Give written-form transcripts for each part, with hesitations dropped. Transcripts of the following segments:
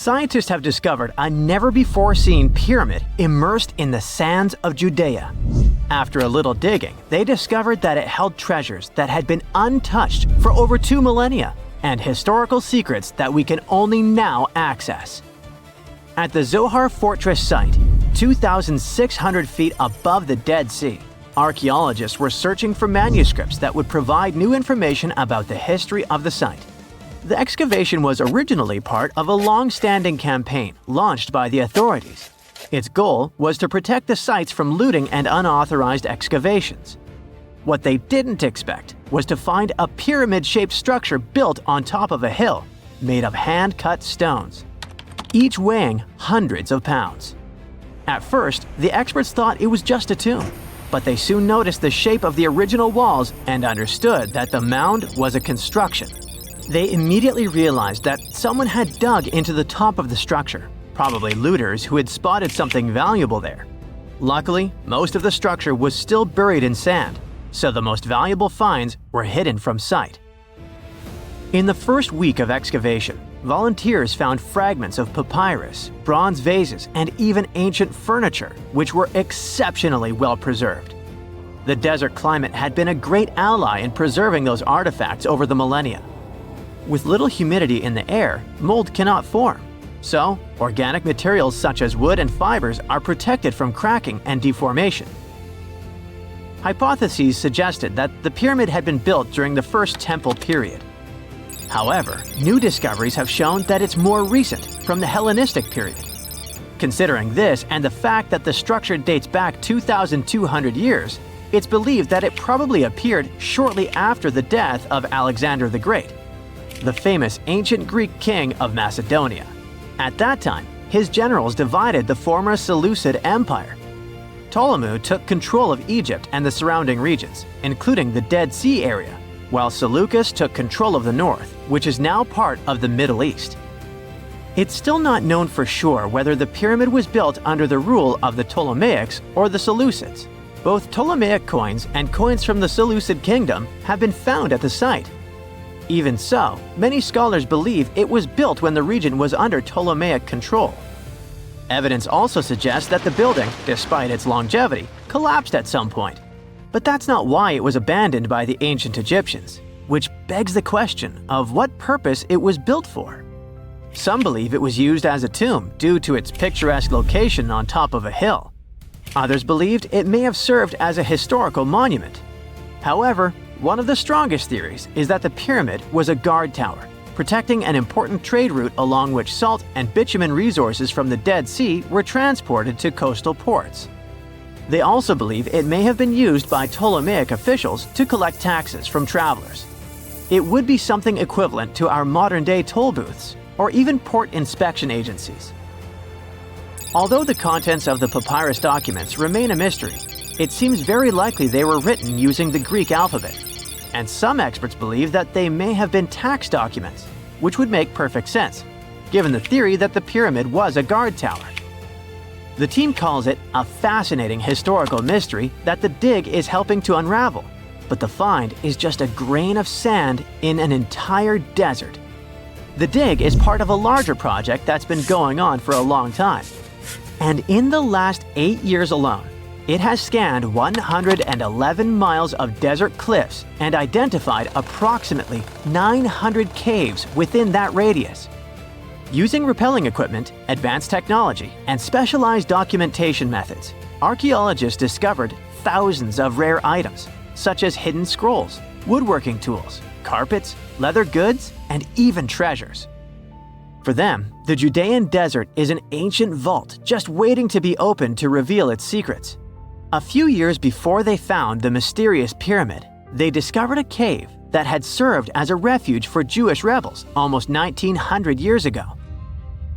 scientists have discovered a never-before-seen pyramid immersed in the sands of Judea. After a little digging, they discovered that it held treasures that had been untouched for over 2 millennia and historical secrets that we can only now access. At the Zohar Fortress site, 2,600 feet above the Dead Sea, archaeologists were searching for manuscripts that would provide new information about the history of the site. The excavation was originally part of a long-standing campaign launched by the authorities. Its goal was to protect the sites from looting and unauthorized excavations. What they didn't expect was to find a pyramid-shaped structure built on top of a hill, made of hand-cut stones, each weighing hundreds of pounds. At first, the experts thought it was just a tomb, but they soon noticed the shape of the original walls and understood that the mound was a construction. They immediately realized that someone had dug into the top of the structure, probably looters who had spotted something valuable there. Luckily, most of the structure was still buried in sand, so the most valuable finds were hidden from sight. In the first week of excavation, volunteers found fragments of papyrus, bronze vases, and even ancient furniture, which were exceptionally well preserved. The desert climate had been a great ally in preserving those artifacts over the millennia. With little humidity in the air, mold cannot form. So, organic materials such as wood and fibers are protected from cracking and deformation. Hypotheses suggested that the pyramid had been built during the First Temple period. However, new discoveries have shown that it's more recent, from the Hellenistic period. Considering this and the fact that the structure dates back 2,200 years, it's believed that it probably appeared shortly after the death of Alexander the Great, the famous ancient Greek king of Macedonia. At that time, his generals divided the former Seleucid Empire. Ptolemy took control of Egypt and the surrounding regions, including the Dead Sea area, while Seleucus took control of the north, which is now part of the Middle East. It's still not known for sure whether the pyramid was built under the rule of the Ptolemaics or the Seleucids. Both Ptolemaic coins and coins from the Seleucid kingdom have been found at the site. Even so, many scholars believe it was built when the region was under Ptolemaic control. Evidence also suggests that the building, despite its longevity, collapsed at some point. But that's not why it was abandoned by the ancient Egyptians, which begs the question of what purpose it was built for. Some believe it was used as a tomb due to its picturesque location on top of a hill. Others believed it may have served as a historical monument. However, one of the strongest theories is that the pyramid was a guard tower, protecting an important trade route along which salt and bitumen resources from the Dead Sea were transported to coastal ports. They also believe it may have been used by Ptolemaic officials to collect taxes from travelers. It would be something equivalent to our modern-day toll booths, or even port inspection agencies. Although the contents of the papyrus documents remain a mystery, it seems very likely they were written using the Greek alphabet, and some experts believe that they may have been tax documents, which would make perfect sense, given the theory that the pyramid was a guard tower. The team calls it a fascinating historical mystery that the dig is helping to unravel, but the find is just a grain of sand in an entire desert. The dig is part of a larger project that's been going on for a long time, and in the last 8 years alone, it has scanned 111 miles of desert cliffs and identified approximately 900 caves within that radius. Using rappelling equipment, advanced technology, and specialized documentation methods, archaeologists discovered thousands of rare items, such as hidden scrolls, woodworking tools, carpets, leather goods, and even treasures. For them, the Judean desert is an ancient vault just waiting to be opened to reveal its secrets. A few years before they found the mysterious pyramid, they discovered a cave that had served as a refuge for Jewish rebels almost 1,900 years ago.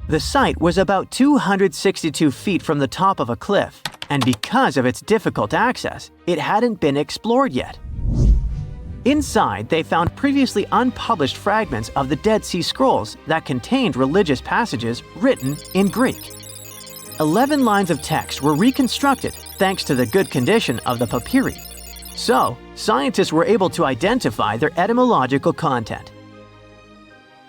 The site was about 262 feet from the top of a cliff, and because of its difficult access, it hadn't been explored yet. Inside, they found previously unpublished fragments of the Dead Sea Scrolls that contained religious passages written in Greek. 11 lines of text were reconstructed thanks to the good condition of the papyri. So, scientists were able to identify their etymological content.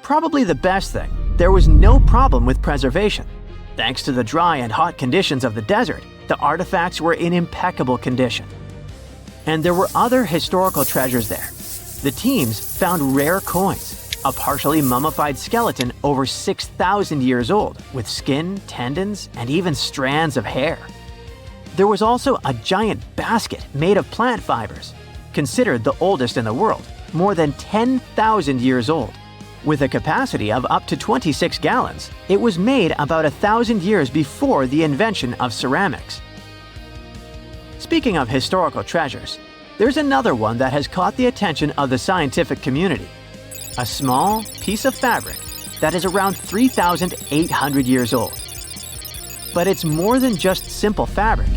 Probably the best thing, there was no problem with preservation. Thanks to the dry and hot conditions of the desert, the artifacts were in impeccable condition. And there were other historical treasures there. The teams found rare coins, a partially mummified skeleton over 6,000 years old, with skin, tendons, and even strands of hair. There was also a giant basket made of plant fibers, considered the oldest in the world, more than 10,000 years old. With a capacity of up to 26 gallons, it was made about 1,000 years before the invention of ceramics. Speaking of historical treasures, there's another one that has caught the attention of the scientific community. A small piece of fabric that is around 3,800 years old. But it's more than just simple fabric.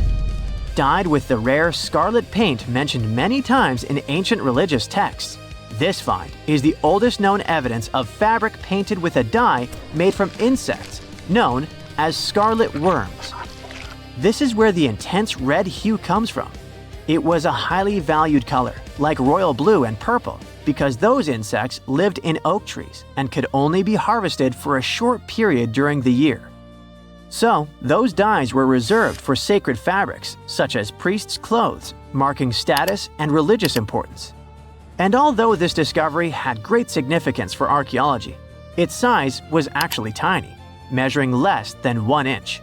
Dyed with the rare scarlet paint mentioned many times in ancient religious texts, this find is the oldest known evidence of fabric painted with a dye made from insects, known as scarlet worms. This is where the intense red hue comes from. It was a highly valued color, like royal blue and purple, because those insects lived in oak trees and could only be harvested for a short period during the year. So, those dyes were reserved for sacred fabrics, such as priests' clothes, marking status and religious importance. And although this discovery had great significance for archaeology, its size was actually tiny, measuring less than 1 inch.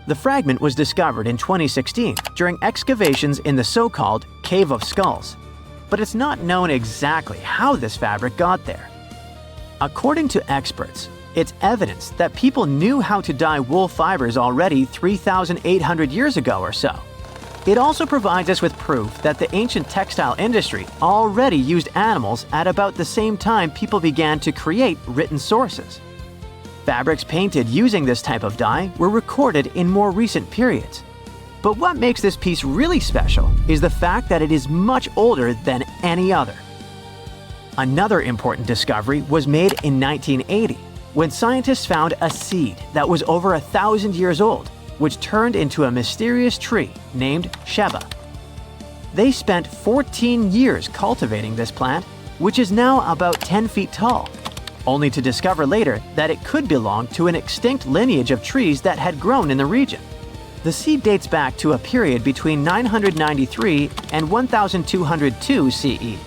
The fragment was discovered in 2016 during excavations in the so-called Cave of Skulls, but it's not known exactly how this fabric got there. According to experts, it's evidence that people knew how to dye wool fibers already 3,800 years ago or so. It also provides us with proof that the ancient textile industry already used animals at about the same time people began to create written sources. Fabrics painted using this type of dye were recorded in more recent periods. But what makes this piece really special is the fact that it is much older than any other. Another important discovery was made in 1980, when scientists found a seed that was over 1,000 years old, which turned into a mysterious tree named Sheba. They spent 14 years cultivating this plant, which is now about 10 feet tall, only to discover later that it could belong to an extinct lineage of trees that had grown in the region. The seed dates back to a period between 993 and 1202 CE,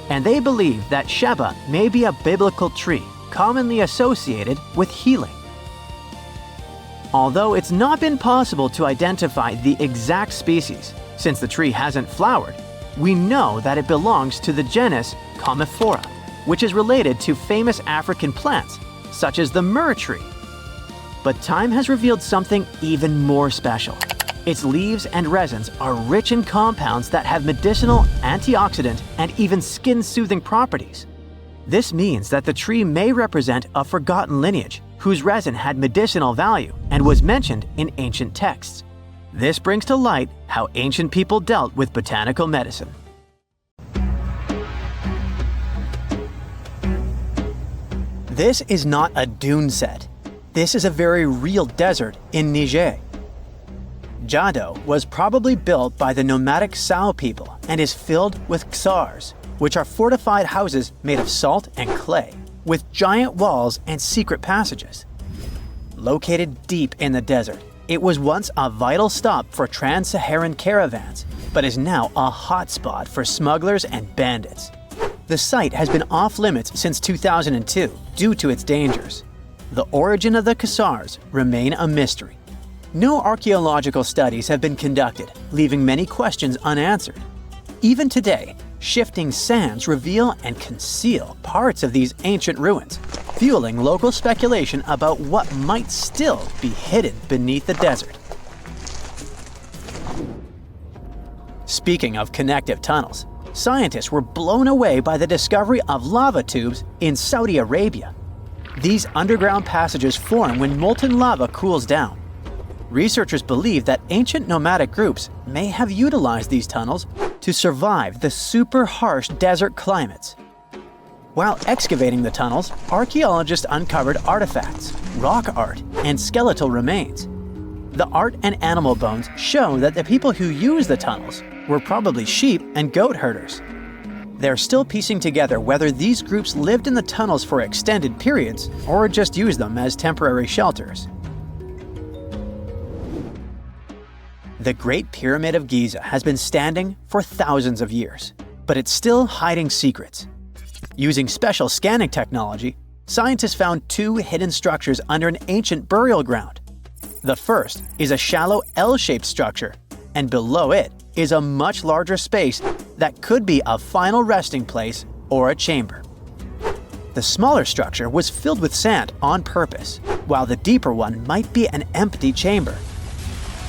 and they believe that Sheba may be a biblical tree commonly associated with healing. Although it's not been possible to identify the exact species, since the tree hasn't flowered, we know that it belongs to the genus Commiphora, which is related to famous African plants, such as the myrrh tree. But time has revealed something even more special. Its leaves and resins are rich in compounds that have medicinal, antioxidant, and even skin-soothing properties. This means that the tree may represent a forgotten lineage whose resin had medicinal value and was mentioned in ancient texts. This brings to light how ancient people dealt with botanical medicine. This is not a dune set. This is a very real desert in Niger. Jado was probably built by the nomadic Sao people and is filled with ksars, which are fortified houses made of salt and clay, with giant walls and secret passages. Located deep in the desert, it was once a vital stop for trans-Saharan caravans, but is now a hotspot for smugglers and bandits. The site has been off-limits since 2002 due to its dangers. The origin of the ksars remain a mystery. No archaeological studies have been conducted, leaving many questions unanswered. Even today, shifting sands reveal and conceal parts of these ancient ruins, fueling local speculation about what might still be hidden beneath the desert. Speaking of connective tunnels, scientists were blown away by the discovery of lava tubes in Saudi Arabia. These underground passages form when molten lava cools down. Researchers believe that ancient nomadic groups may have utilized these tunnels to survive the super harsh desert climates. While excavating the tunnels, archaeologists uncovered artifacts, rock art, and skeletal remains. The art and animal bones show that the people who used the tunnels were probably sheep and goat herders. They're still piecing together whether these groups lived in the tunnels for extended periods or just used them as temporary shelters. The Great Pyramid of Giza has been standing for thousands of years, but it's still hiding secrets. Using special scanning technology, scientists found two hidden structures under an ancient burial ground. The first is a shallow L-shaped structure, and below it is a much larger space that could be a final resting place or a chamber. The smaller structure was filled with sand on purpose, while the deeper one might be an empty chamber.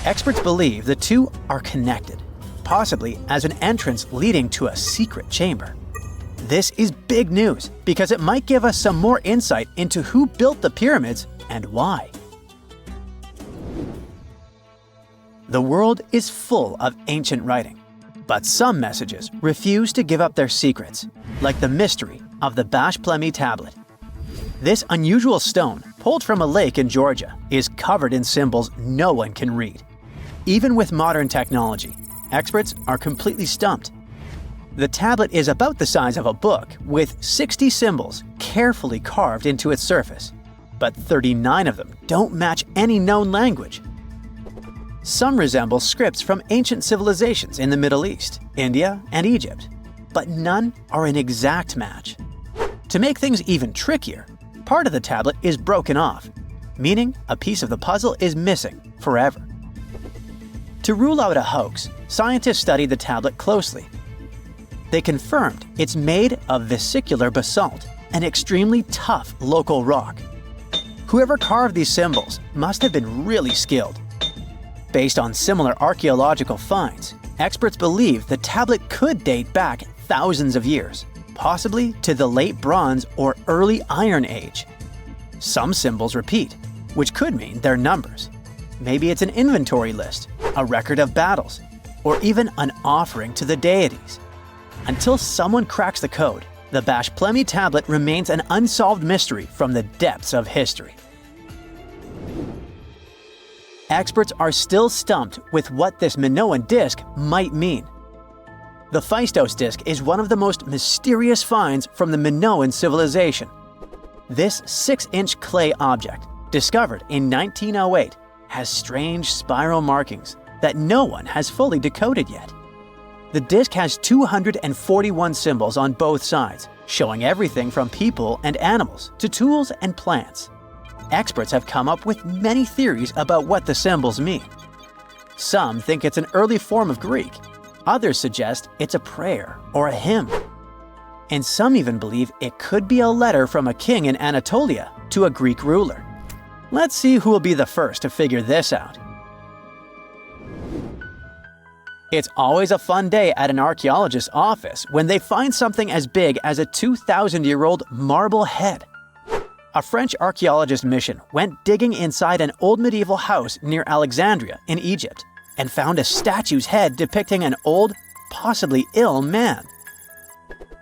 Experts believe the two are connected, possibly as an entrance leading to a secret chamber. This is big news because it might give us some more insight into who built the pyramids and why. The world is full of ancient writing, but some messages refuse to give up their secrets, like the mystery of the Bashplemi tablet. This unusual stone, pulled from a lake in Georgia, is covered in symbols no one can read. Even with modern technology, experts are completely stumped. The tablet is about the size of a book, with 60 symbols carefully carved into its surface, but 39 of them don't match any known language. Some resemble scripts from ancient civilizations in the Middle East, India, and Egypt, but none are an exact match. To make things even trickier, part of the tablet is broken off, meaning a piece of the puzzle is missing forever. To rule out a hoax, scientists studied the tablet closely. They confirmed it's made of vesicular basalt, an extremely tough local rock. Whoever carved these symbols must have been really skilled. Based on similar archaeological finds, experts believe the tablet could date back thousands of years, possibly to the Late Bronze or Early Iron Age. Some symbols repeat, which could mean they're numbers. Maybe it's an inventory list, a record of battles, or even an offering to the deities. Until someone cracks the code, the Bashplemi tablet remains an unsolved mystery from the depths of history. Experts are still stumped with what this Minoan disk might mean. The Phaistos disk is one of the most mysterious finds from the Minoan civilization. This 6-inch clay object, discovered in 1908, has strange spiral markings that no one has fully decoded yet. The disk has 241 symbols on both sides, showing everything from people and animals to tools and plants. Experts have come up with many theories about what the symbols mean. Some think it's an early form of Greek. Others suggest it's a prayer or a hymn. And some even believe it could be a letter from a king in Anatolia to a Greek ruler. Let's see who will be the first to figure this out. It's always a fun day at an archaeologist's office when they find something as big as a 2,000-year-old marble head. A French archaeologist mission went digging inside an old medieval house near Alexandria in Egypt and found a statue's head depicting an old, possibly ill man.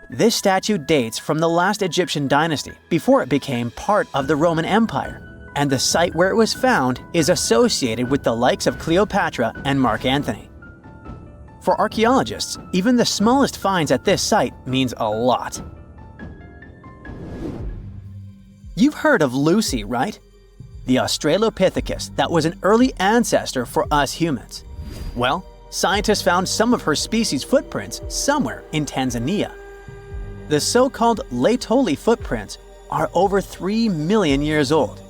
This statue dates from the last Egyptian dynasty before it became part of the Roman Empire, and the site where it was found is associated with the likes of Cleopatra and Mark Antony. For archaeologists, even the smallest finds at this site means a lot. You've heard of Lucy, right? The Australopithecus that was an early ancestor for us humans. Well, scientists found some of her species' footprints somewhere in Tanzania. The so-called Laetoli footprints are over 3 million years old.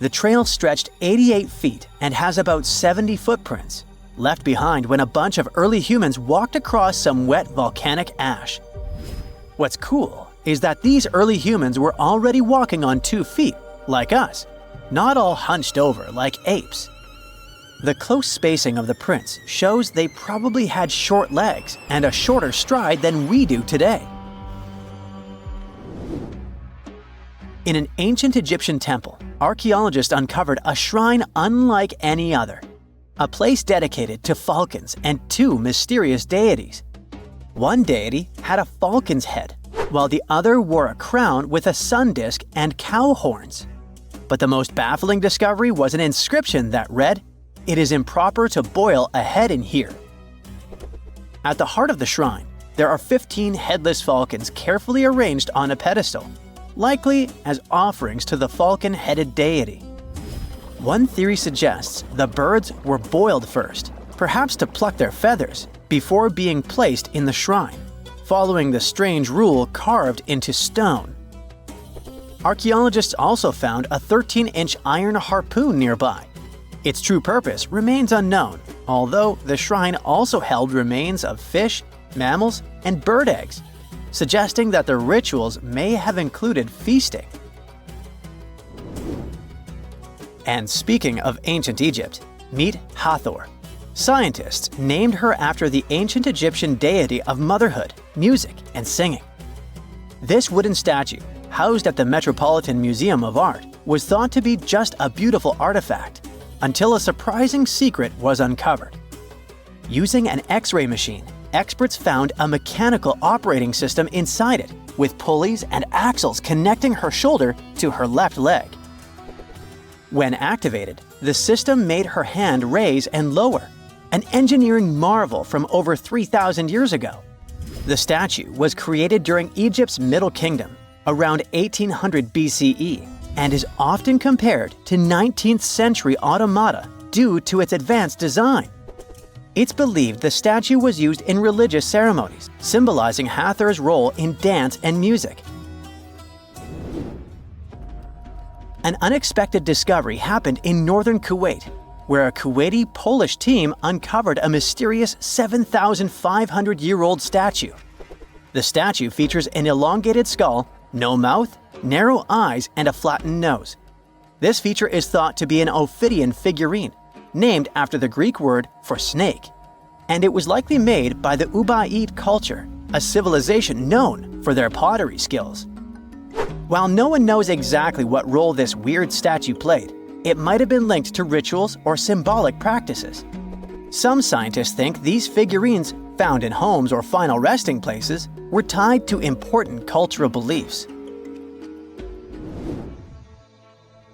The trail stretched 88 feet and has about 70 footprints, left behind when a bunch of early humans walked across some wet volcanic ash. What's cool is that these early humans were already walking on 2 feet, like us, not all hunched over like apes. The close spacing of the prints shows they probably had short legs and a shorter stride than we do today. In an ancient Egyptian temple, archaeologists uncovered a shrine unlike any other, a place dedicated to falcons and 2 mysterious deities. One deity had a falcon's head, while the other wore a crown with a sun disk and cow horns. But the most baffling discovery was an inscription that read, "It is improper to boil a head in here." At the heart of the shrine, there are 15 headless falcons carefully arranged on a pedestal, likely as offerings to the falcon-headed deity. One theory suggests the birds were boiled first, perhaps to pluck their feathers, before being placed in the shrine, following the strange rule carved into stone. Archaeologists also found a 13-inch iron harpoon nearby. Its true purpose remains unknown, although the shrine also held remains of fish, mammals, and bird eggs, suggesting that the rituals may have included feasting. And speaking of ancient Egypt, meet Hathor. Scientists named her after the ancient Egyptian deity of motherhood, music, and singing. This wooden statue, housed at the Metropolitan Museum of Art, was thought to be just a beautiful artifact, until a surprising secret was uncovered. Using an X-ray machine, experts found a mechanical operating system inside it, with pulleys and axles connecting her shoulder to her left leg. When activated, the system made her hand raise and lower, an engineering marvel from over 3,000 years ago. The statue was created during Egypt's Middle Kingdom, around 1800 BCE, and is often compared to 19th century automata due to its advanced design. It's believed the statue was used in religious ceremonies, symbolizing Hathor's role in dance and music. An unexpected discovery happened in northern Kuwait, where a Kuwaiti-Polish team uncovered a mysterious 7,500-year-old statue. The statue features an elongated skull, no mouth, narrow eyes, and a flattened nose. This feature is thought to be an Ophidian figurine, named after the Greek word for snake, and it was likely made by the Ubaid culture, a civilization known for their pottery skills. While no one knows exactly what role this weird statue played, it might have been linked to rituals or symbolic practices. Some scientists think these figurines, found in homes or final resting places, were tied to important cultural beliefs.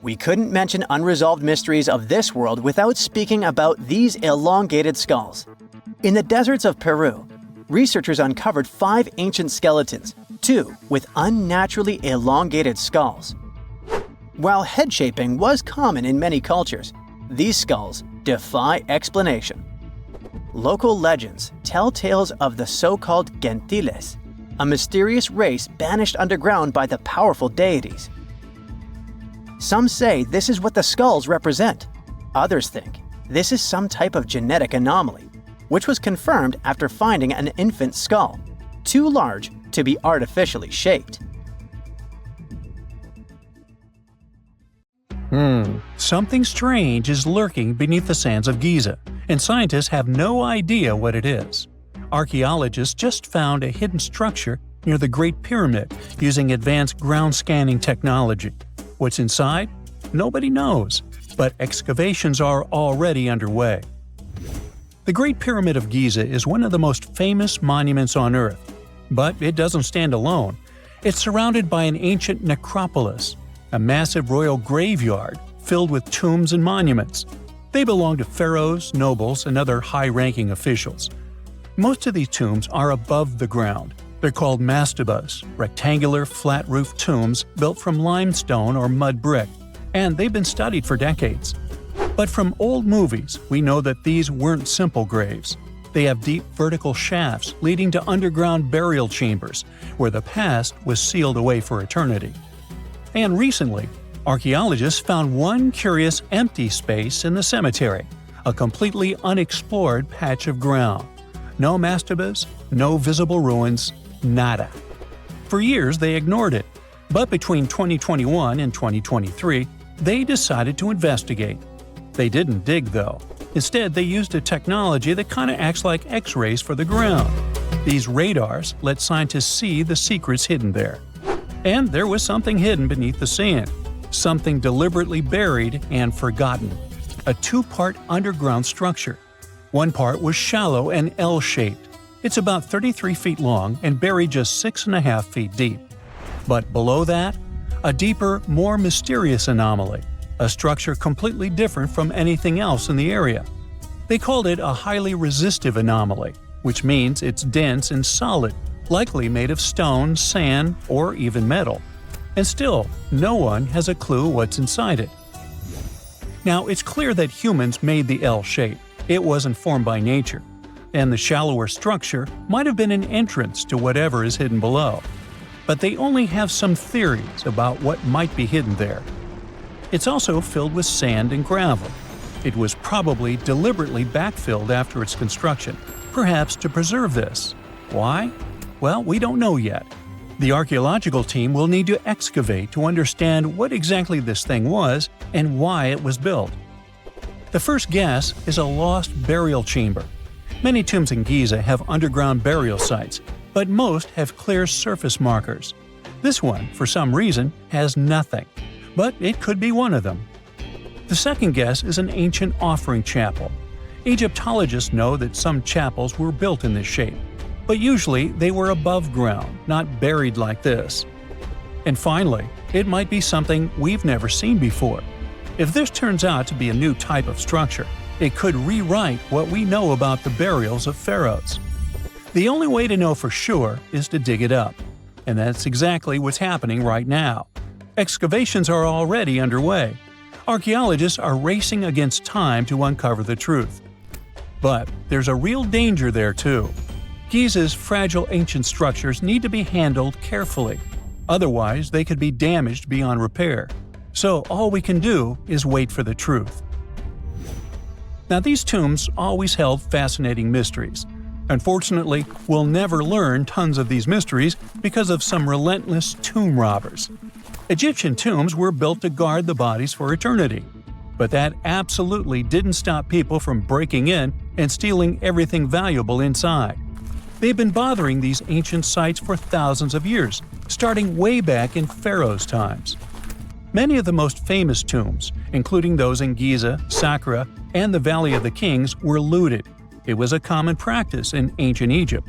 We couldn't mention unresolved mysteries of this world without speaking about these elongated skulls. In the deserts of Peru, researchers uncovered 5 ancient skeletons, 2 with unnaturally elongated skulls. While head shaping was common in many cultures, these skulls defy explanation. Local legends tell tales of the so-called gentiles, a mysterious race banished underground by the powerful deities. Some say this is what the skulls represent. Others think this is some type of genetic anomaly, which was confirmed after finding an infant skull, too large to be artificially shaped. Something strange is lurking beneath the sands of Giza, and scientists have no idea what it is. Archaeologists just found a hidden structure near the Great Pyramid using advanced ground scanning technology. What's inside? Nobody knows, but excavations are already underway. The Great Pyramid of Giza is one of the most famous monuments on Earth, but it doesn't stand alone. It's surrounded by an ancient necropolis, a massive royal graveyard filled with tombs and monuments. They belong to pharaohs, nobles, and other high-ranking officials. Most of these tombs are above the ground. They're called mastabas, rectangular, flat-roofed tombs built from limestone or mud brick, and they've been studied for decades. But from old movies, we know that these weren't simple graves. They have deep vertical shafts leading to underground burial chambers, where the past was sealed away for eternity. And recently, archaeologists found one curious empty space in the cemetery, a completely unexplored patch of ground. No mastabas, no visible ruins, nada. For years they ignored it, but between 2021 and 2023, they decided to investigate. They didn't dig though. Instead, they used a technology that kind of acts like X-rays for the ground. These radars let scientists see the secrets hidden there. And there was something hidden beneath the sand, something deliberately buried and forgotten. A 2-part underground structure. One part was shallow and L-shaped. It's about 33 feet long and buried just 6.5 feet deep. But below that, a deeper, more mysterious anomaly, a structure completely different from anything else in the area. They called it a highly resistive anomaly, which means it's dense and solid, likely made of stone, sand, or even metal. And still, no one has a clue what's inside it. Now, it's clear that humans made the L shape. It wasn't formed by nature. And the shallower structure might have been an entrance to whatever is hidden below. But they only have some theories about what might be hidden there. It's also filled with sand and gravel. It was probably deliberately backfilled after its construction, perhaps to preserve this. Why? Well, we don't know yet. The archaeological team will need to excavate to understand what exactly this thing was and why it was built. The first guess is a lost burial chamber. Many tombs in Giza have underground burial sites, but most have clear surface markers. This one, for some reason, has nothing, but it could be one of them. The second guess is an ancient offering chapel. Egyptologists know that some chapels were built in this shape, but usually they were above ground, not buried like this. And finally, it might be something we've never seen before. If this turns out to be a new type of structure, it could rewrite what we know about the burials of pharaohs. The only way to know for sure is to dig it up. And that's exactly what's happening right now. Excavations are already underway. Archaeologists are racing against time to uncover the truth. But there's a real danger there too. Giza's fragile ancient structures need to be handled carefully. Otherwise, they could be damaged beyond repair. So all we can do is wait for the truth. Now, these tombs always held fascinating mysteries. Unfortunately, we'll never learn tons of these mysteries because of some relentless tomb robbers. Egyptian tombs were built to guard the bodies for eternity. But that absolutely didn't stop people from breaking in and stealing everything valuable inside. They've been bothering these ancient sites for thousands of years, starting way back in Pharaoh's times. Many of the most famous tombs, including those in Giza, Saqqara, and the Valley of the Kings, were looted. It was a common practice in ancient Egypt.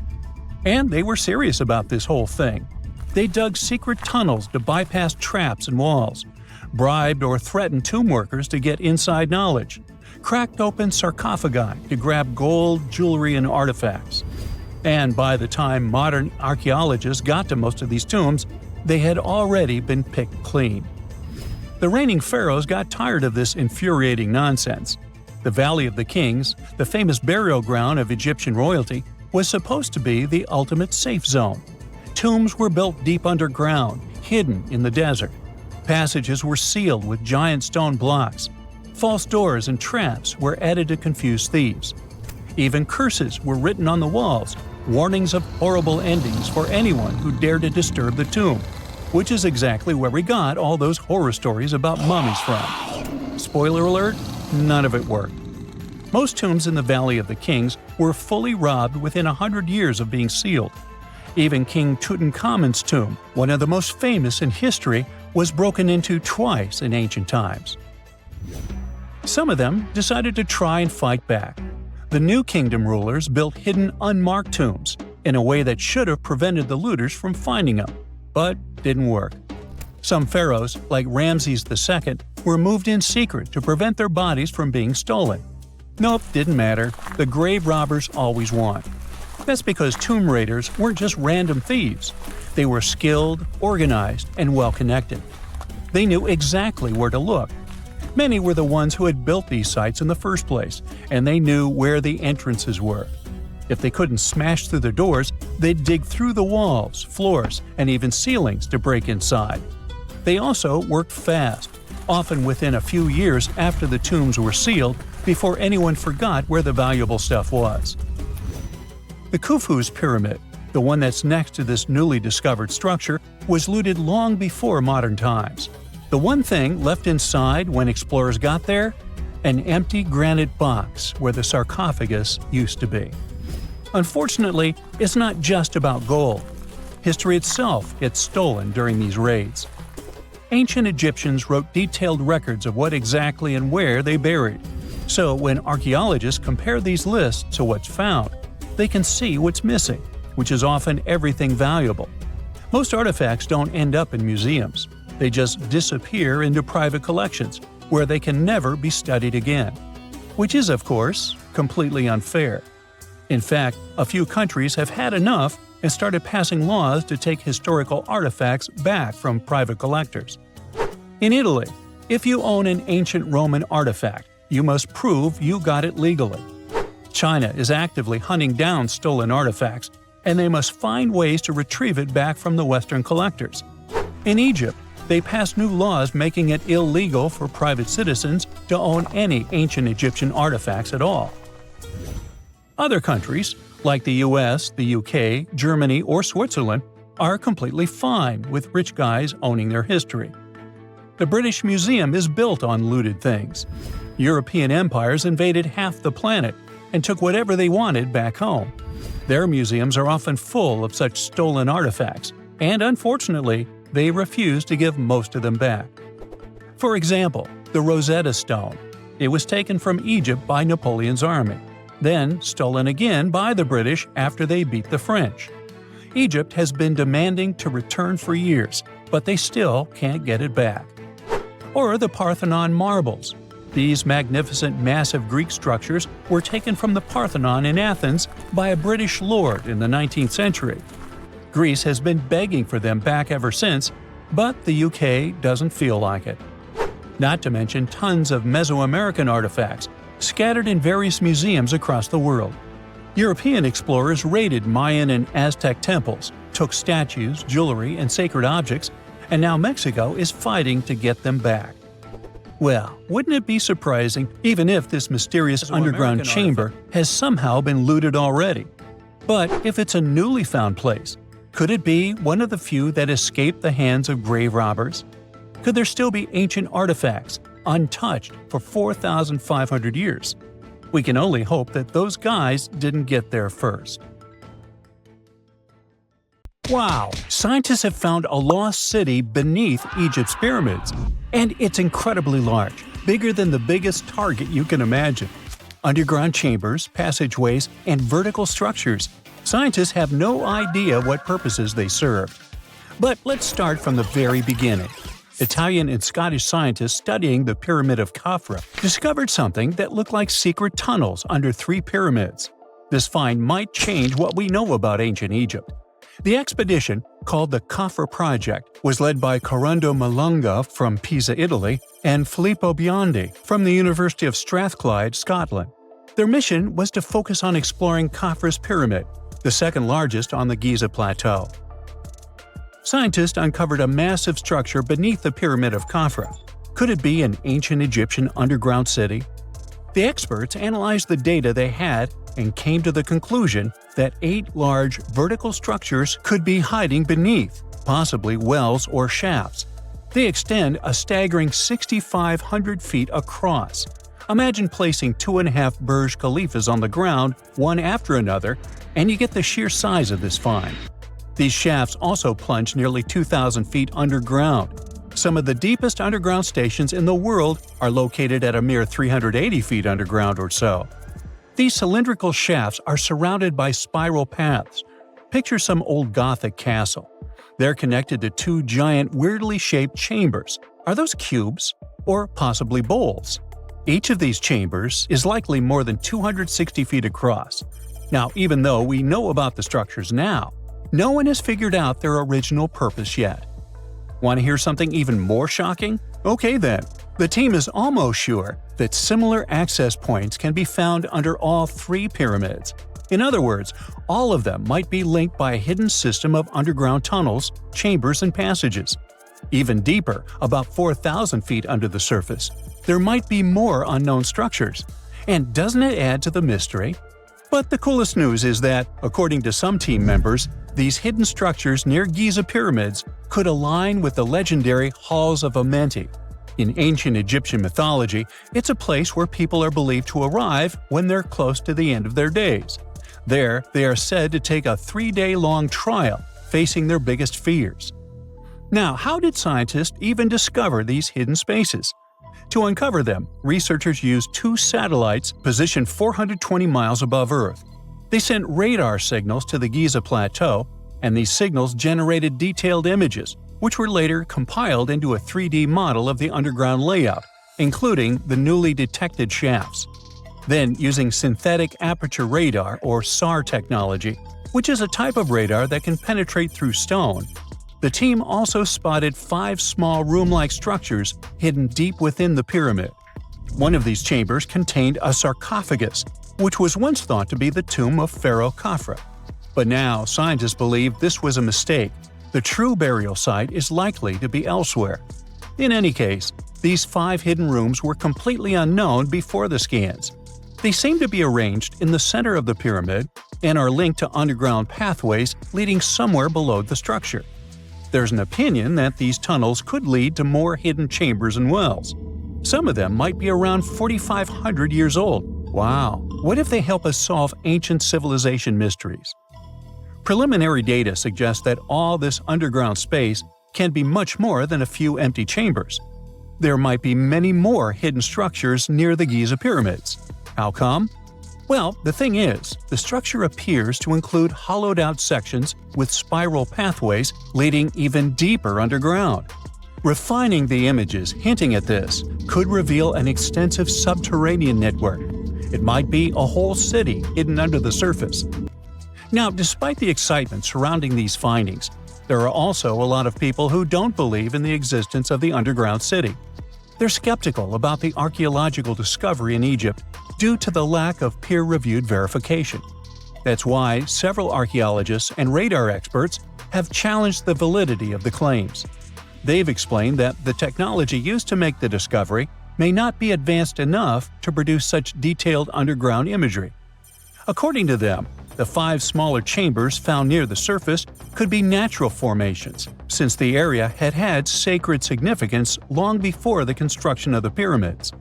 And they were serious about this whole thing. They dug secret tunnels to bypass traps and walls, bribed or threatened tomb workers to get inside knowledge, cracked open sarcophagi to grab gold, jewelry, and artifacts. And by the time modern archaeologists got to most of these tombs, they had already been picked clean. The reigning pharaohs got tired of this infuriating nonsense. The Valley of the Kings, the famous burial ground of Egyptian royalty, was supposed to be the ultimate safe zone. Tombs were built deep underground, hidden in the desert. Passages were sealed with giant stone blocks. False doors and traps were added to confuse thieves. Even curses were written on the walls, warnings of horrible endings for anyone who dared to disturb the tomb, which is exactly where we got all those horror stories about mummies from. Spoiler alert, none of it worked. Most tombs in the Valley of the Kings were fully robbed within 100 years of being sealed. Even King Tutankhamun's tomb, one of the most famous in history, was broken into twice in ancient times. Some of them decided to try and fight back. The New Kingdom rulers built hidden unmarked tombs in a way that should have prevented the looters from finding them, but didn't work. Some pharaohs, like Ramses II, were moved in secret to prevent their bodies from being stolen. Nope, didn't matter. The grave robbers always won. That's because tomb raiders weren't just random thieves. They were skilled, organized, and well-connected. They knew exactly where to look. Many were the ones who had built these sites in the first place, and they knew where the entrances were. If they couldn't smash through the doors, they'd dig through the walls, floors, and even ceilings to break inside. They also worked fast, often within a few years after the tombs were sealed, before anyone forgot where the valuable stuff was. The Khufu's pyramid, the one that's next to this newly discovered structure, was looted long before modern times. The one thing left inside when explorers got there? An empty granite box where the sarcophagus used to be. Unfortunately, it's not just about gold. History itself gets stolen during these raids. Ancient Egyptians wrote detailed records of what exactly and where they buried. So when archaeologists compare these lists to what's found, they can see what's missing, which is often everything valuable. Most artifacts don't end up in museums. They just disappear into private collections, where they can never be studied again. Which is, of course, completely unfair. In fact, a few countries have had enough and started passing laws to take historical artifacts back from private collectors. In Italy, if you own an ancient Roman artifact, you must prove you got it legally. China is actively hunting down stolen artifacts, and they must find ways to retrieve it back from the Western collectors. In Egypt, they passed new laws making it illegal for private citizens to own any ancient Egyptian artifacts at all. Other countries, like the US, the UK, Germany, or Switzerland, are completely fine with rich guys owning their history. The British Museum is built on looted things. European empires invaded half the planet and took whatever they wanted back home. Their museums are often full of such stolen artifacts, and unfortunately, they refuse to give most of them back. For example, the Rosetta Stone. It was taken from Egypt by Napoleon's army, then stolen again by the British after they beat the French. Egypt has been demanding to return for years, but they still can't get it back. Or the Parthenon marbles. These magnificent massive Greek structures were taken from the Parthenon in Athens by a British lord in the 19th century. Greece has been begging for them back ever since, but the UK doesn't feel like it. Not to mention tons of Mesoamerican artifacts, scattered in various museums across the world. European explorers raided Mayan and Aztec temples, took statues, jewelry, and sacred objects, and now Mexico is fighting to get them back. Well, wouldn't it be surprising even if this mysterious underground chamber has somehow been looted already? But if it's a newly found place, could it be one of the few that escaped the hands of grave robbers? Could there still be ancient artifacts, untouched for 4,500 years? We can only hope that those guys didn't get there first. Wow! Scientists have found a lost city beneath Egypt's pyramids. And it's incredibly large, bigger than the biggest target you can imagine. Underground chambers, passageways, and vertical structures. Scientists have no idea what purposes they serve. But let's start from the very beginning. Italian and Scottish scientists studying the Pyramid of Khafra discovered something that looked like secret tunnels under 3 pyramids. This find might change what we know about ancient Egypt. The expedition, called the Khafra Project, was led by Corrado Malunga from Pisa, Italy, and Filippo Biondi from the University of Strathclyde, Scotland. Their mission was to focus on exploring Khafra's pyramid, the second largest on the Giza Plateau. Scientists uncovered a massive structure beneath the Pyramid of Khafra. Could it be an ancient Egyptian underground city? The experts analyzed the data they had and came to the conclusion that 8 large vertical structures could be hiding beneath, possibly wells or shafts. They extend a staggering 6,500 feet across. Imagine placing 2.5 Burj Khalifas on the ground, one after another, and you get the sheer size of this find. These shafts also plunge nearly 2,000 feet underground. Some of the deepest underground stations in the world are located at a mere 380 feet underground or so. These cylindrical shafts are surrounded by spiral paths. Picture some old Gothic castle. They're connected to 2 giant, weirdly shaped chambers. Are those cubes? Or possibly bowls? Each of these chambers is likely more than 260 feet across. Now, even though we know about the structures now, no one has figured out their original purpose yet. Want to hear something even more shocking? Okay then. The team is almost sure that similar access points can be found under all 3 pyramids. In other words, all of them might be linked by a hidden system of underground tunnels, chambers, and passages. Even deeper, about 4,000 feet under the surface, there might be more unknown structures. And doesn't it add to the mystery? But the coolest news is that, according to some team members, these hidden structures near Giza pyramids could align with the legendary Halls of Amenti. In ancient Egyptian mythology, it's a place where people are believed to arrive when they're close to the end of their days. There, they are said to take a 3-day-long trial, facing their biggest fears. Now, how did scientists even discover these hidden spaces? To uncover them, researchers used 2 satellites positioned 420 miles above Earth. They sent radar signals to the Giza Plateau, and these signals generated detailed images, which were later compiled into a 3D model of the underground layout, including the newly detected shafts. Then, using synthetic aperture radar or SAR technology, which is a type of radar that can penetrate through stone, the team also spotted 5 small room-like structures hidden deep within the pyramid. One of these chambers contained a sarcophagus, which was once thought to be the tomb of Pharaoh Khafre. But now, scientists believe this was a mistake. The true burial site is likely to be elsewhere. In any case, these 5 hidden rooms were completely unknown before the scans. They seem to be arranged in the center of the pyramid and are linked to underground pathways leading somewhere below the structure. There's an opinion that these tunnels could lead to more hidden chambers and wells. Some of them might be around 4,500 years old. Wow! What if they help us solve ancient civilization mysteries? Preliminary data suggests that all this underground space can be much more than a few empty chambers. There might be many more hidden structures near the Giza pyramids. How come? Well, the thing is, the structure appears to include hollowed-out sections with spiral pathways leading even deeper underground. Refining the images hinting at this could reveal an extensive subterranean network. It might be a whole city hidden under the surface. Now, despite the excitement surrounding these findings, there are also a lot of people who don't believe in the existence of the underground city. They're skeptical about the archaeological discovery in Egypt due to the lack of peer-reviewed verification. That's why several archaeologists and radar experts have challenged the validity of the claims. They've explained that the technology used to make the discovery may not be advanced enough to produce such detailed underground imagery. According to them, the 5 smaller chambers found near the surface could be natural formations, since the area had had sacred significance long before the construction of the pyramids.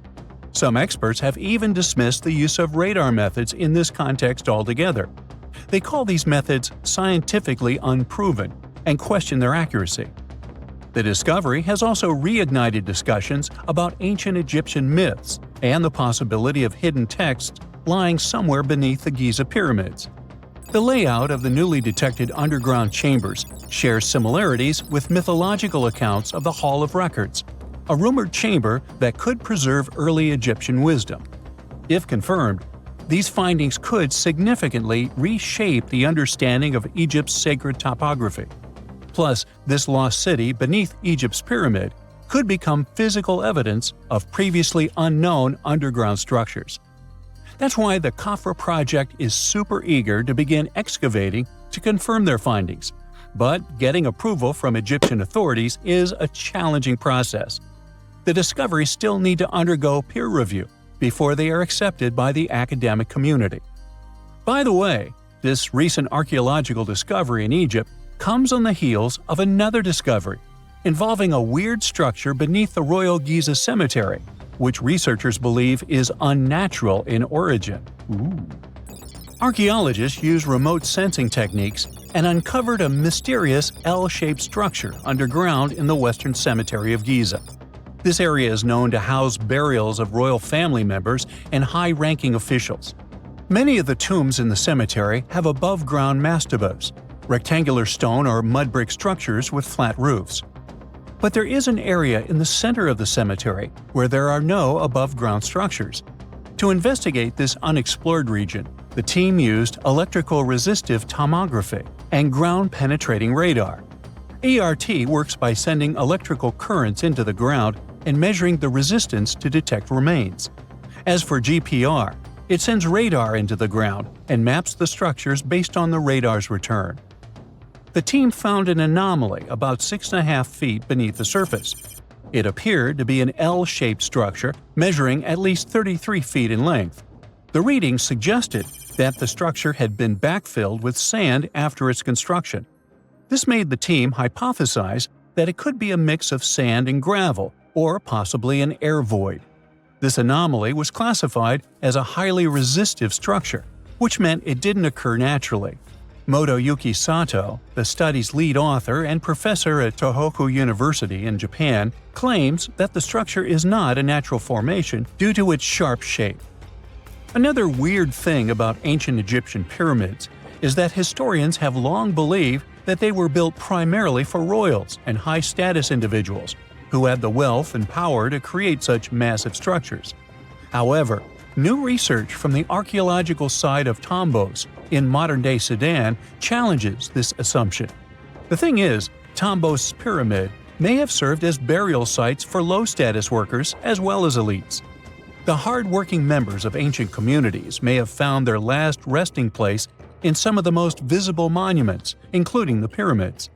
Some experts have even dismissed the use of radar methods in this context altogether. They call these methods scientifically unproven and question their accuracy. The discovery has also reignited discussions about ancient Egyptian myths and the possibility of hidden texts lying somewhere beneath the Giza pyramids. The layout of the newly detected underground chambers shares similarities with mythological accounts of the Hall of Records, a rumored chamber that could preserve early Egyptian wisdom. If confirmed, these findings could significantly reshape the understanding of Egypt's sacred topography. Plus, this lost city beneath Egypt's pyramid could become physical evidence of previously unknown underground structures. That's why the Khafre project is super eager to begin excavating to confirm their findings. But getting approval from Egyptian authorities is a challenging process. The discoveries still need to undergo peer review before they are accepted by the academic community. By the way, this recent archaeological discovery in Egypt comes on the heels of another discovery involving a weird structure beneath the Royal Giza Cemetery, which researchers believe is unnatural in origin. Archaeologists use remote sensing techniques and uncovered a mysterious L-shaped structure underground in the Western Cemetery of Giza. This area is known to house burials of royal family members and high-ranking officials. Many of the tombs in the cemetery have above-ground mastabas, rectangular stone or mudbrick structures with flat roofs. But there is an area in the center of the cemetery where there are no above-ground structures. To investigate this unexplored region, the team used electrical resistive tomography and ground-penetrating radar. ERT works by sending electrical currents into the ground and measuring the resistance to detect remains. As for GPR, it sends radar into the ground and maps the structures based on the radar's return. The team found an anomaly about 6.5 feet beneath the surface. It appeared to be an L-shaped structure measuring at least 33 feet in length. The readings suggested that the structure had been backfilled with sand after its construction. This made the team hypothesize that it could be a mix of sand and gravel, or possibly an air void. This anomaly was classified as a highly resistive structure, which meant it didn't occur naturally. Motoyuki Sato, the study's lead author and professor at Tohoku University in Japan, claims that the structure is not a natural formation due to its sharp shape. Another weird thing about ancient Egyptian pyramids is that historians have long believed that they were built primarily for royals and high-status individuals who had the wealth and power to create such massive structures. However, New research from the archaeological site of Tombos in modern-day Sudan challenges this assumption. The thing is, Tombos' pyramid may have served as burial sites for low-status workers as well as elites. The hard-working members of ancient communities may have found their last resting place in some of the most visible monuments, including the pyramids.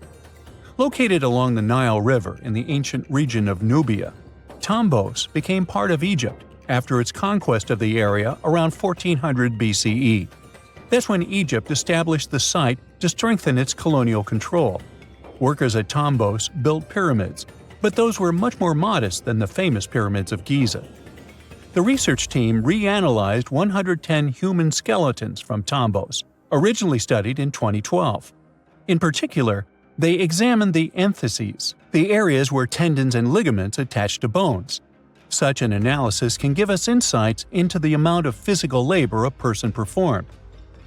Located along the Nile River in the ancient region of Nubia, Tombos became part of Egypt after its conquest of the area around 1400 BCE. That's when Egypt established the site to strengthen its colonial control. Workers at Tombos built pyramids, but those were much more modest than the famous pyramids of Giza. The research team reanalyzed 110 human skeletons from Tombos, originally studied in 2012. In particular, they examined the entheses, the areas where tendons and ligaments attach to bones. Such an analysis can give us insights into the amount of physical labor a person performed.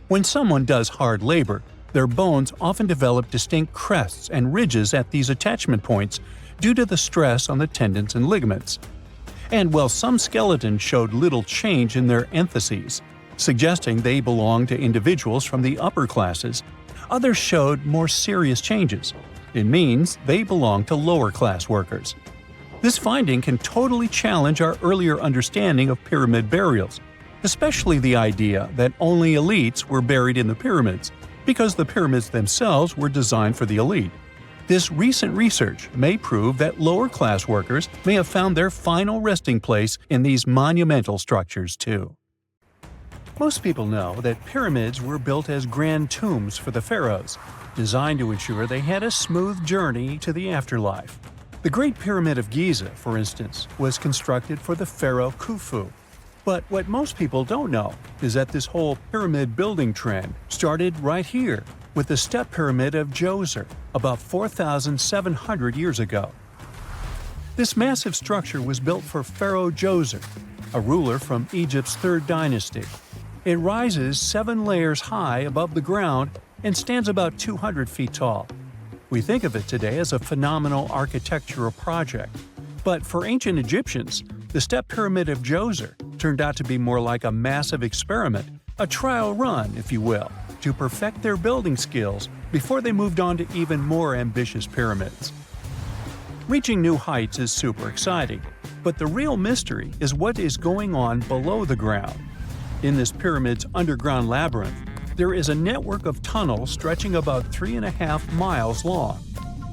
When someone does hard labor, their bones often develop distinct crests and ridges at these attachment points due to the stress on the tendons and ligaments. And while some skeletons showed little change in their entheses, suggesting they belonged to individuals from the upper classes, others showed more serious changes. It means they belong to lower-class workers. This finding can totally challenge our earlier understanding of pyramid burials, especially the idea that only elites were buried in the pyramids, because the pyramids themselves were designed for the elite. This recent research may prove that lower-class workers may have found their final resting place in these monumental structures too. Most people know that pyramids were built as grand tombs for the pharaohs, designed to ensure they had a smooth journey to the afterlife. The Great Pyramid of Giza, for instance, was constructed for the pharaoh Khufu. But what most people don't know is that this whole pyramid building trend started right here with the step pyramid of Djoser about 4,700 years ago. This massive structure was built for Pharaoh Djoser, a ruler from Egypt's Third Dynasty. It rises 7 layers high above the ground and stands about 200 feet tall. We think of it today as a phenomenal architectural project, but for ancient Egyptians, the step pyramid of Djoser turned out to be more like a massive experiment, a trial run, if you will, to perfect their building skills before they moved on to even more ambitious pyramids. Reaching new heights is super exciting, but the real mystery is what is going on below the ground. In this pyramid's underground labyrinth, there is a network of tunnels stretching about 3.5 miles long,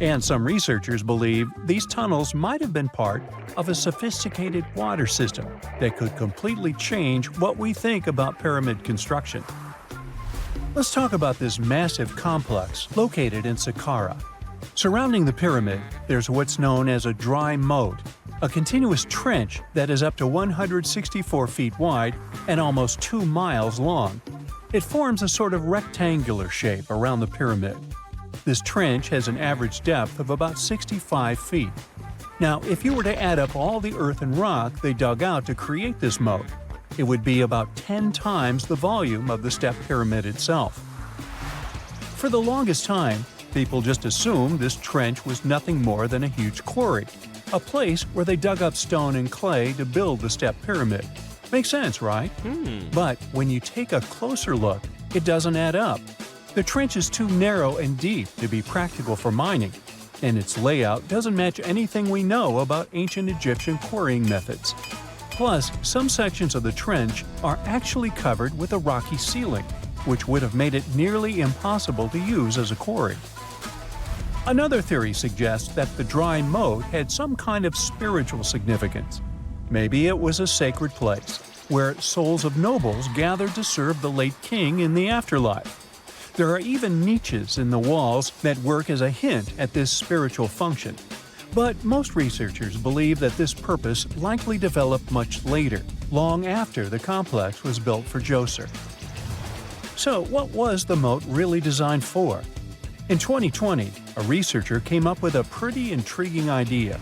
and some researchers believe these tunnels might have been part of a sophisticated water system that could completely change what we think about pyramid construction. Let's talk about this massive complex located in Saqqara. Surrounding the pyramid, there's what's known as a dry moat, a continuous trench that is up to 164 feet wide and almost 2 miles long. It forms a sort of rectangular shape around the pyramid. This trench has an average depth of about 65 feet. Now, if you were to add up all the earth and rock they dug out to create this moat, it would be about 10 times the volume of the step pyramid itself. For the longest time, people just assumed this trench was nothing more than a huge quarry, a place where they dug up stone and clay to build the step pyramid. Makes sense, right? But when you take a closer look, it doesn't add up. The trench is too narrow and deep to be practical for mining, and its layout doesn't match anything we know about ancient Egyptian quarrying methods. Plus, some sections of the trench are actually covered with a rocky ceiling, which would have made it nearly impossible to use as a quarry. Another theory suggests that the dry moat had some kind of spiritual significance. Maybe it was a sacred place, where souls of nobles gathered to serve the late king in the afterlife. There are even niches in the walls that work as a hint at this spiritual function. But most researchers believe that this purpose likely developed much later, long after the complex was built for Djoser. So, what was the moat really designed for? In 2020, a researcher came up with a pretty intriguing idea.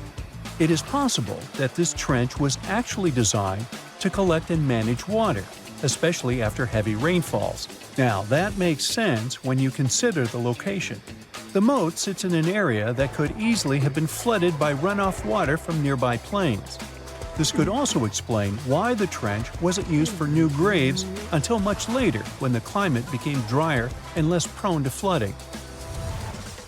It is possible that this trench was actually designed to collect and manage water, especially after heavy rainfalls. Now, that makes sense when you consider the location. The moat sits in an area that could easily have been flooded by runoff water from nearby plains. This could also explain why the trench wasn't used for new graves until much later when the climate became drier and less prone to flooding.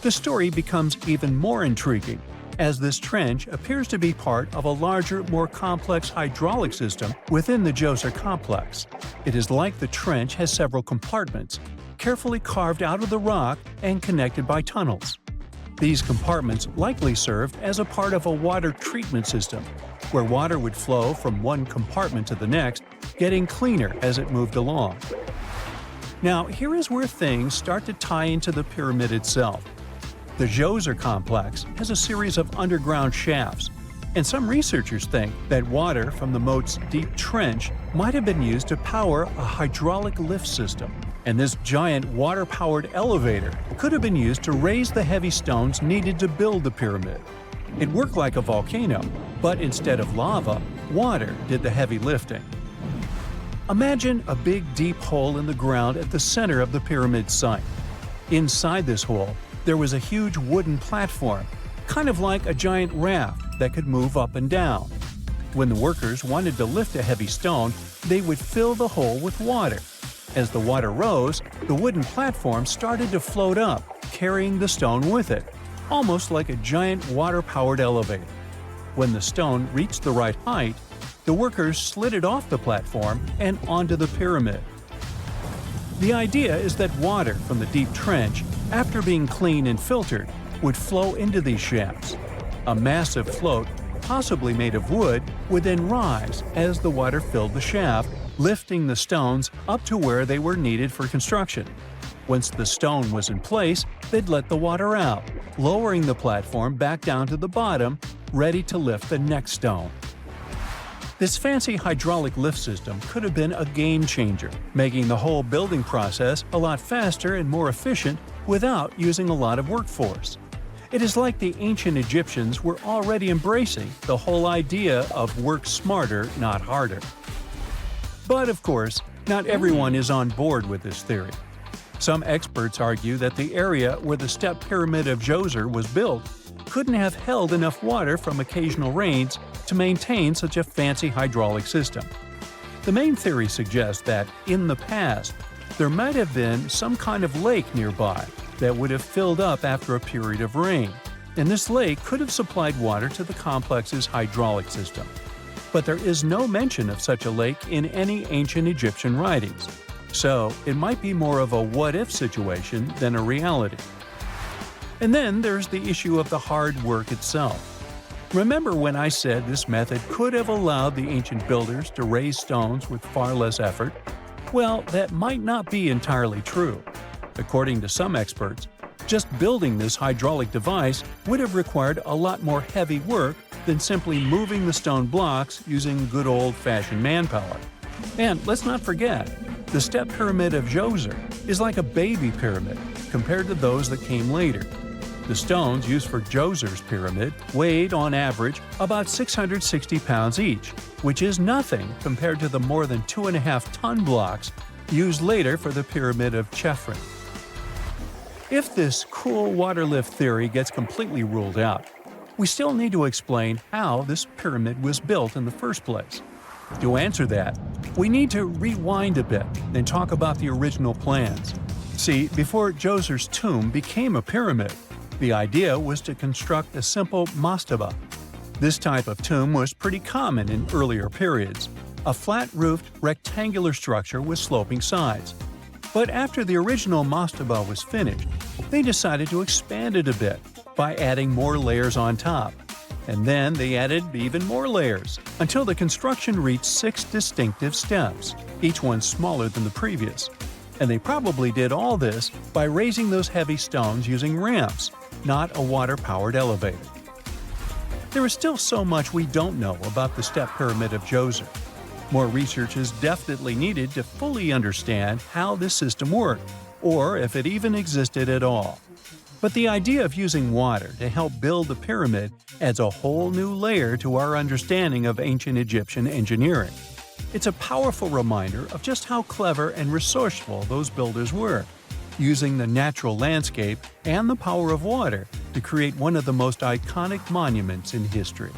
The story becomes even more intriguing as this trench appears to be part of a larger, more complex hydraulic system within the Djoser complex. It is like the trench has several compartments, carefully carved out of the rock and connected by tunnels. These compartments likely served as a part of a water treatment system, where water would flow from one compartment to the next, getting cleaner as it moved along. Now, here is where things start to tie into the pyramid itself. The Djoser complex has a series of underground shafts, and some researchers think that water from the moat's deep trench might have been used to power a hydraulic lift system, and this giant water-powered elevator could have been used to raise the heavy stones needed to build the pyramid. It worked like a volcano, but instead of lava, water did the heavy lifting. Imagine a big deep hole in the ground at the center of the pyramid site. Inside this hole, there was a huge wooden platform, kind of like a giant raft that could move up and down. When the workers wanted to lift a heavy stone, they would fill the hole with water. As the water rose, the wooden platform started to float up, carrying the stone with it, almost like a giant water-powered elevator. When the stone reached the right height, the workers slid it off the platform and onto the pyramid. The idea is that water from the deep trench, after being cleaned and filtered, would flow into these shafts. A massive float, possibly made of wood, would then rise as the water filled the shaft, lifting the stones up to where they were needed for construction. Once the stone was in place, they'd let the water out, lowering the platform back down to the bottom, ready to lift the next stone. This fancy hydraulic lift system could have been a game changer, making the whole building process a lot faster and more efficient without using a lot of workforce. It is like the ancient Egyptians were already embracing the whole idea of work smarter, not harder. But of course, not everyone is on board with this theory. Some experts argue that the area where the step pyramid of Djoser was built couldn't have held enough water from occasional rains to maintain such a fancy hydraulic system. The main theory suggests that, in the past, there might have been some kind of lake nearby that would have filled up after a period of rain, and this lake could have supplied water to the complex's hydraulic system. But there is no mention of such a lake in any ancient Egyptian writings, so it might be more of a what-if situation than a reality. And then there's the issue of the hard work itself. Remember when I said this method could have allowed the ancient builders to raise stones with far less effort? Well, that might not be entirely true. According to some experts, just building this hydraulic device would have required a lot more heavy work than simply moving the stone blocks using good old-fashioned manpower. And let's not forget, the step pyramid of Djoser is like a baby pyramid compared to those that came later. The stones used for Djoser's pyramid weighed, on average, about 660 pounds each, which is nothing compared to the more than 2.5-ton blocks used later for the pyramid of Chephren. If this cool water lift theory gets completely ruled out, we still need to explain how this pyramid was built in the first place. To answer that, we need to rewind a bit and talk about the original plans. See, before Djoser's tomb became a pyramid, the idea was to construct a simple mastaba. This type of tomb was pretty common in earlier periods, a flat-roofed, rectangular structure with sloping sides. But after the original mastaba was finished, they decided to expand it a bit by adding more layers on top. And then they added even more layers, until the construction reached 6 distinctive steps, each one smaller than the previous. And they probably did all this by raising those heavy stones using ramps, not a water-powered elevator. There is still so much we don't know about the step pyramid of Djoser. More research is definitely needed to fully understand how this system worked, or if it even existed at all. But the idea of using water to help build the pyramid adds a whole new layer to our understanding of ancient Egyptian engineering. It's a powerful reminder of just how clever and resourceful those builders were, using the natural landscape and the power of water to create one of the most iconic monuments in history.